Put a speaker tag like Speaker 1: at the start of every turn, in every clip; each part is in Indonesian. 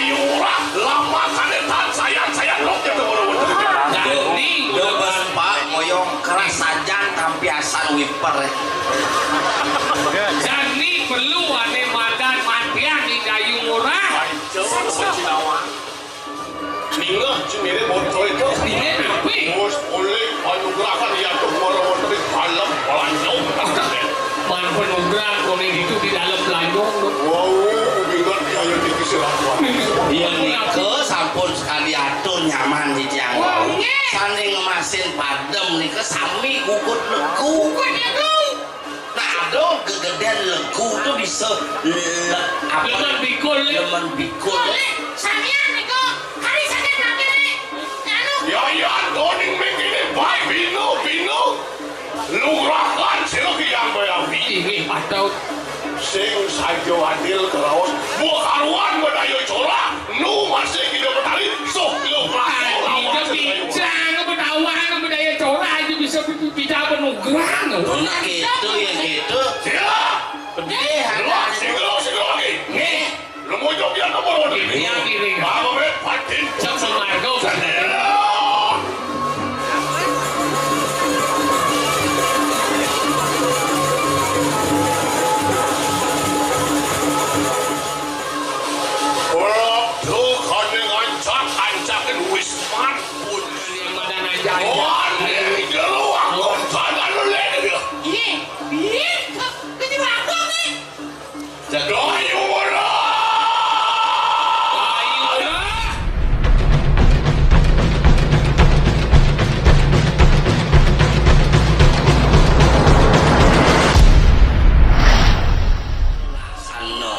Speaker 1: Dayu Ngurah lama kanetan saya lok ya teman-teman.
Speaker 2: Jadi bebas pak moyong keras sajan tampiasan wiper.
Speaker 3: Jadi perlu ada madan matian di Dayu Ngurah.
Speaker 1: Ningah cimere motor itu.
Speaker 3: Ini apa?
Speaker 1: Bos oleh anugerahkan ya tuh orang-orang dari dalam pelanjong.
Speaker 3: Man penugrah kone itu di dalam pelanjong.
Speaker 1: Wow, bingung dia yang dikisir aku.
Speaker 2: Iya nike sampun sekali atur nyaman di tiang. Sanding ngemasin padem nike sami kukut legu. Nah aduh kegedean legu tuh bisa
Speaker 3: Leman bikul.
Speaker 2: leman bikul.
Speaker 4: Samian niko, kali saja pakai nih.
Speaker 1: Ya doning begini, Pak Bino. Lurahkan silaki yang bayawi.
Speaker 3: Ini patau.
Speaker 1: Sing sajo adil keraos buah karuan badayo corak nu masih kita betali sok lo
Speaker 3: Tidak bincang kebenawan budaya corak aja bisa bicara penugrah.
Speaker 2: Nah gitu ya gitu.
Speaker 1: siap
Speaker 2: Pedih
Speaker 1: lo lagi
Speaker 2: nih.
Speaker 1: lo mau jawab yang nomor one ini
Speaker 3: Yang ini.
Speaker 1: apa bet patin
Speaker 3: Cak semargo.
Speaker 1: Dayu Ngurah.
Speaker 2: Sano.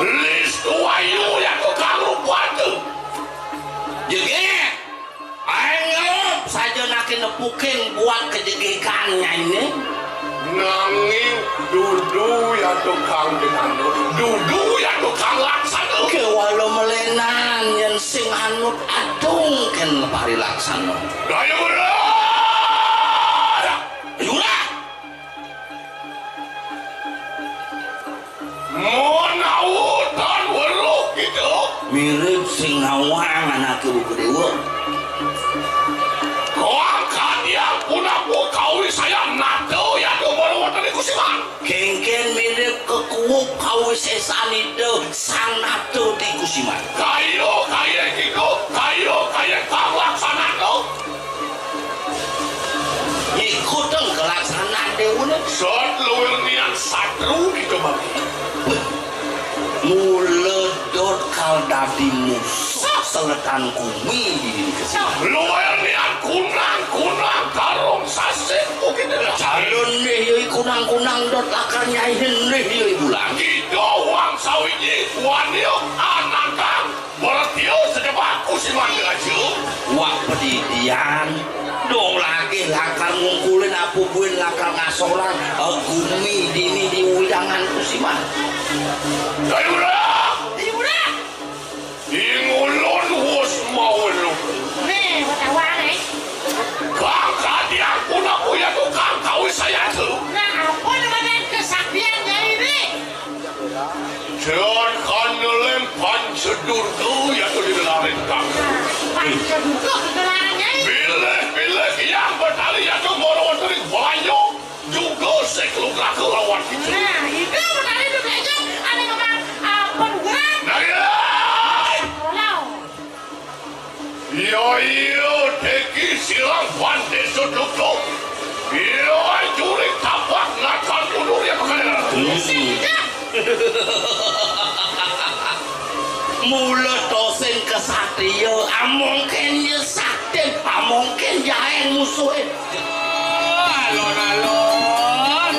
Speaker 1: Lis tuayu yang tukang rupuan tuh.
Speaker 2: Jadi, ayo saja nak nepukin buat kejegikannya ini.
Speaker 1: Nanging dudu ya tukang jenano, dudu ya tukang laksana.
Speaker 2: Ke walau melenan yang sing anut adung kan pari laksana.
Speaker 1: Dayu Ngurah.
Speaker 2: Yura,
Speaker 1: Monautan weruk gitu.
Speaker 2: mirip sing ngawang anak ibu kedewa.
Speaker 1: Kau angkat yang punah kawi saya nato ya tuh baru dari kusiman.
Speaker 2: Kengken mirip kekuuk kawis esan itu sang nato di kusiman.
Speaker 1: Kayo kaya kang laksana tuh.
Speaker 2: Ngikuteng kelaksanaan dewa.
Speaker 1: Saat luwir niat satru gitu bagi.
Speaker 2: Muledot kaldadi musuh seletan kumi di kusiman.
Speaker 1: Luwir niat kunang karong sasek mungkin adalah
Speaker 2: Calon nih yoi kunang dot lakarnya ini nih yoi bulan.
Speaker 1: Gitu wang sawinyi wanio anakang beratio sedebak kusiman ngaju.
Speaker 2: Wak pedidian do lagi lakar ngungkulin apubuin lakar ngasoran gumi dini di widangan kusiman.
Speaker 1: Dayu Ngurah. Ingulun wus mau lu.
Speaker 4: Nih, bertawan nih.
Speaker 1: Kakak dia punah punya tukang kawin saya tuh.
Speaker 4: Nah, apa namanya kesaktiannya ini?
Speaker 1: Jangan kanelem pancedur tuh ya tuh dilalarin kang.
Speaker 4: Panca buka kegelarannya ini.
Speaker 1: Pilih yang bertali ya tuh moro dari banyak juga sekeluklah kelawan itu.
Speaker 4: Nah, itu bertali itu belajar. Ada kemana? Penugrah.
Speaker 1: Nah ya. Yo teki silang pande suduk tuh. Yo jurik tapak nakan mundur ya makanya.
Speaker 2: Mula dosen kesatria amongken ya sakti amongken jaeng musuh.
Speaker 3: Alon-alon.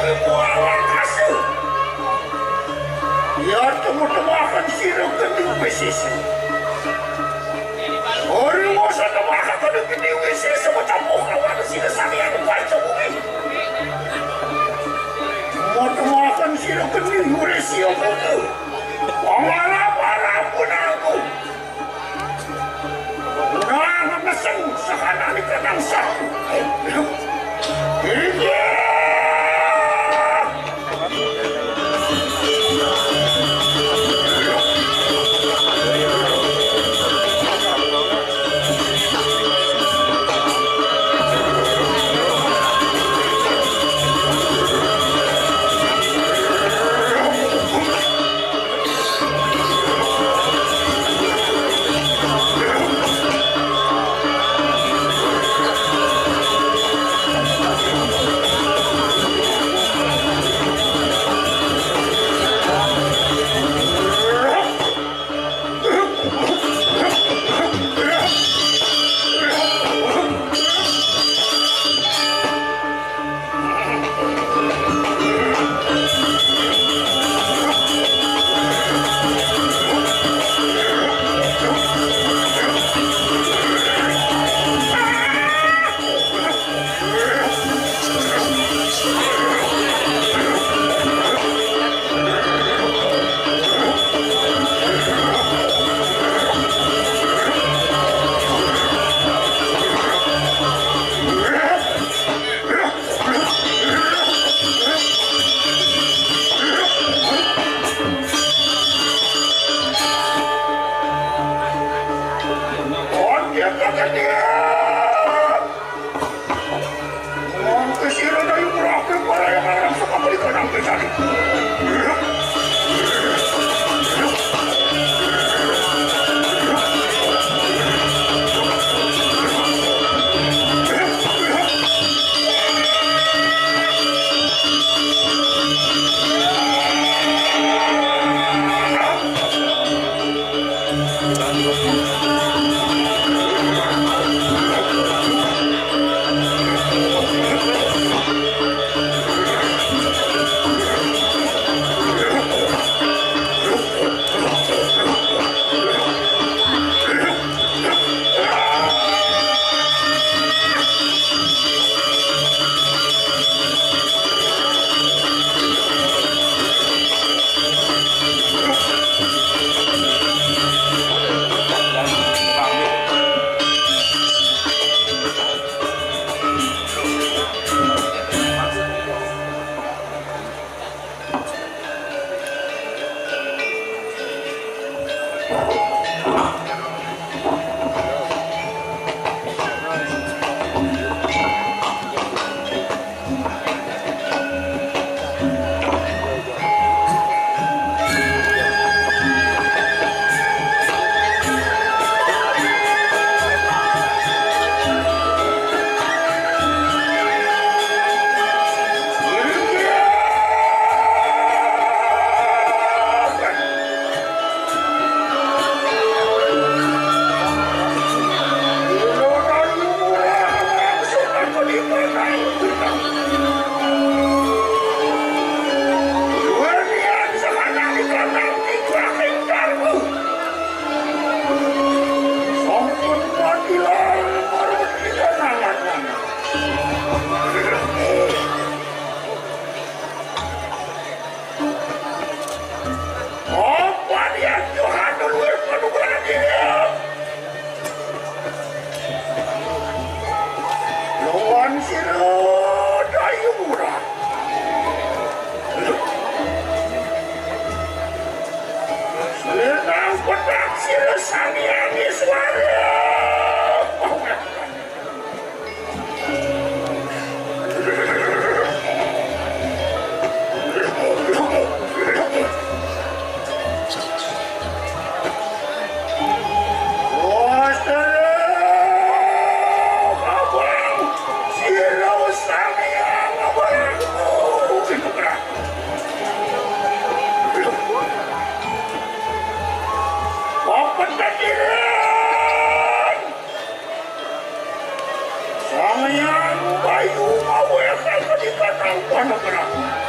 Speaker 1: Ayungi mualan kasih. Ya temu-temu akan sirung kening pesisi. Orang masa temu akan kening pesisi macam kawan sinasani yang baca bumi. Temu akan sirung kening uresi aku. Pamala-pala pun aku. Nah, meseng sekarang di kenang satu. Iya. Dayu Ngurah. Ledang pedang silesani angin suara. Sang yang bayu mau yang dikatakan pada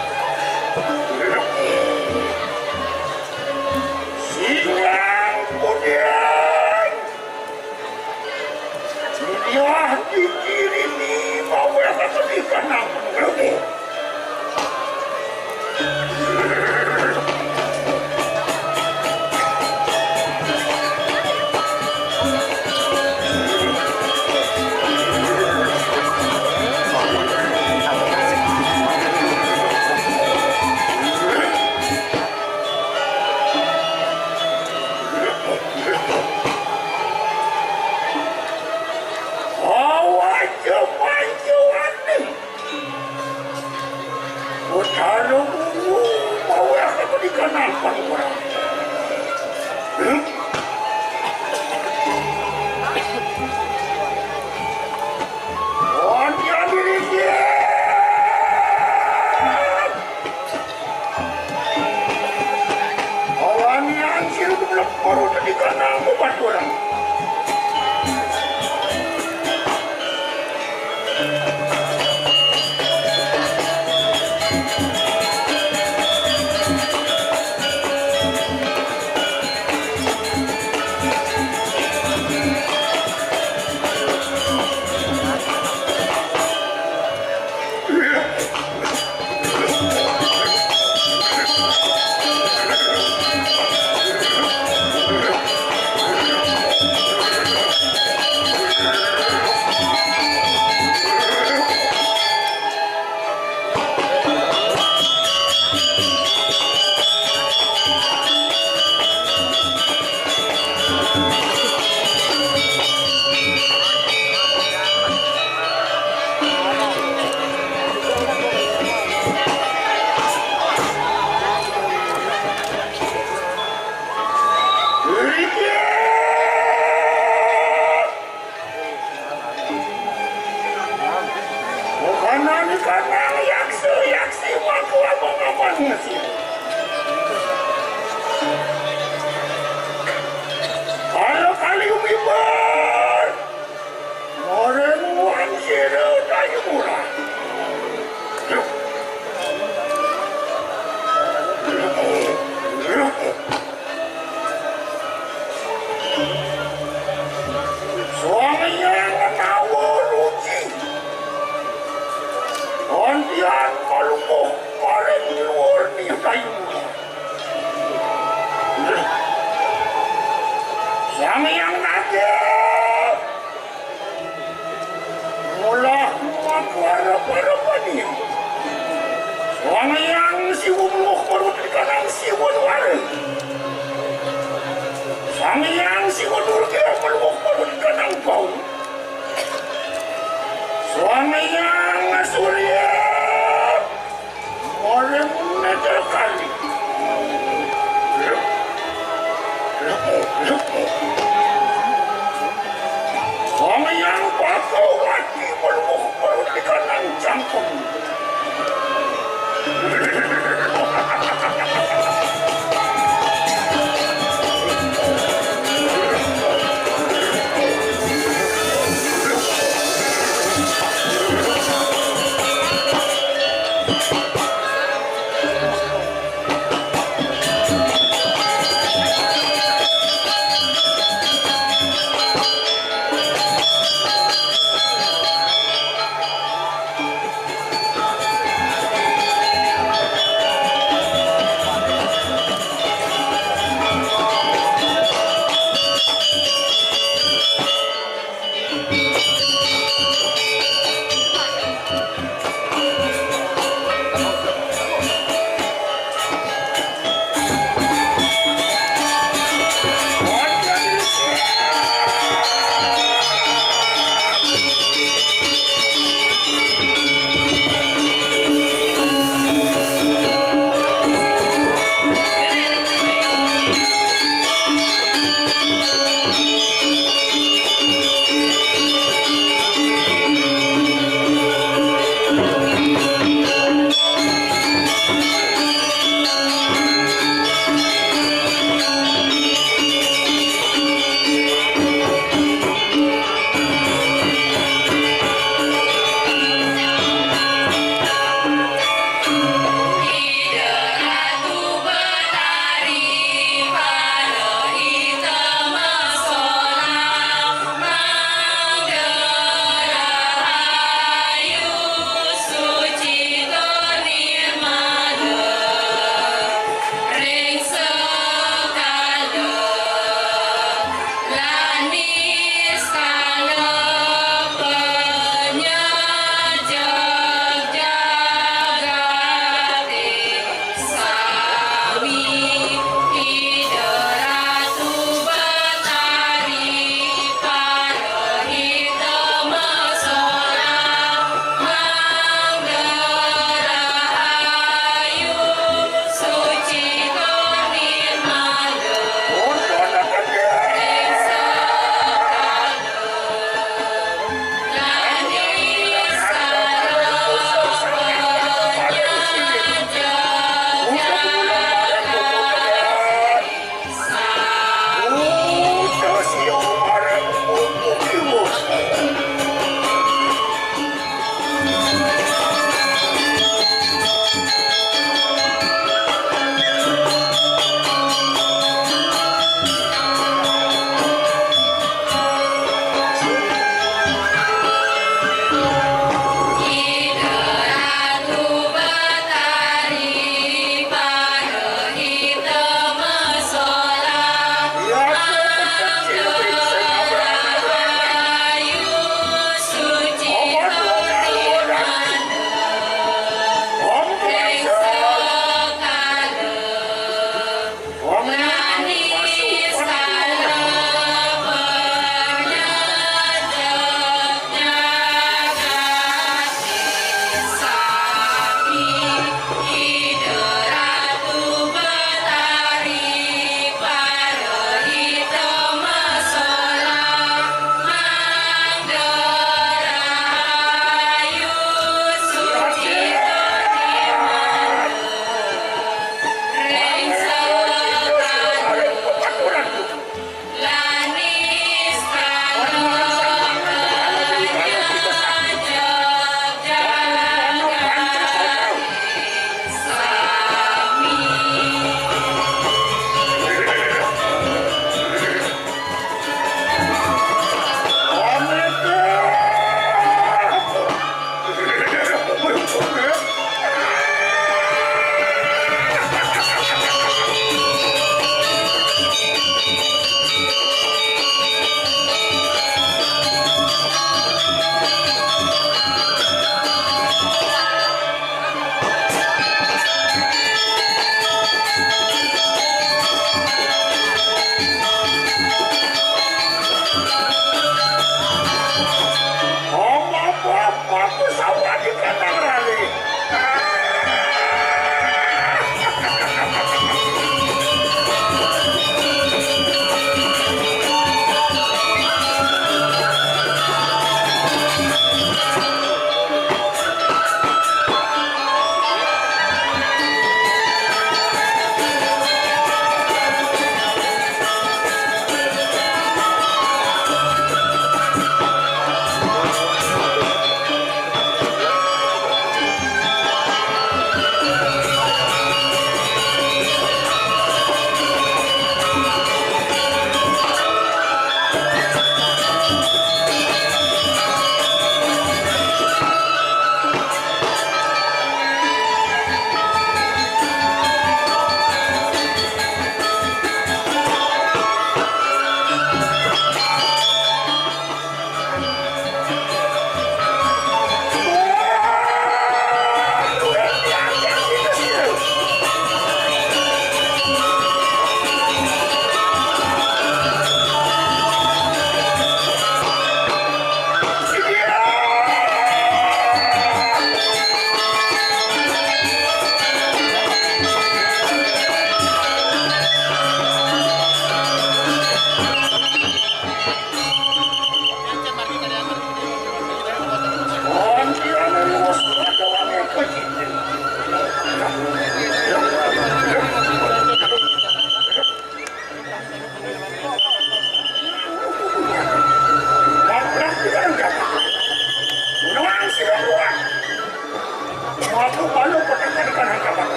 Speaker 1: Kalau mau yang aku dikenalkan orang. Dia miliknya. Orang yang siru belum baru dikenal buat orang. Kalau kali umibar, orang uang sira Dayu Ngurah. Suaminya menawa ruci. Ontian malumuh orang luar ni Dayu Ngurah. Yang nakal mula para pani suami yang siwu meluk baru dikanang siwu luar suami yang siwu durga meluk baru dikanang bau suami yang surya orang meter kali suami yang bakal lagi meluk baru dikanang jangkung.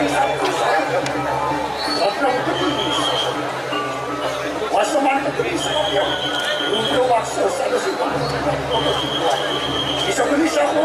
Speaker 1: yang satu saja. Sebelum ketulis. Wasaman ketulis saja. Untuk waktu satu sifat. Bisa beri siapa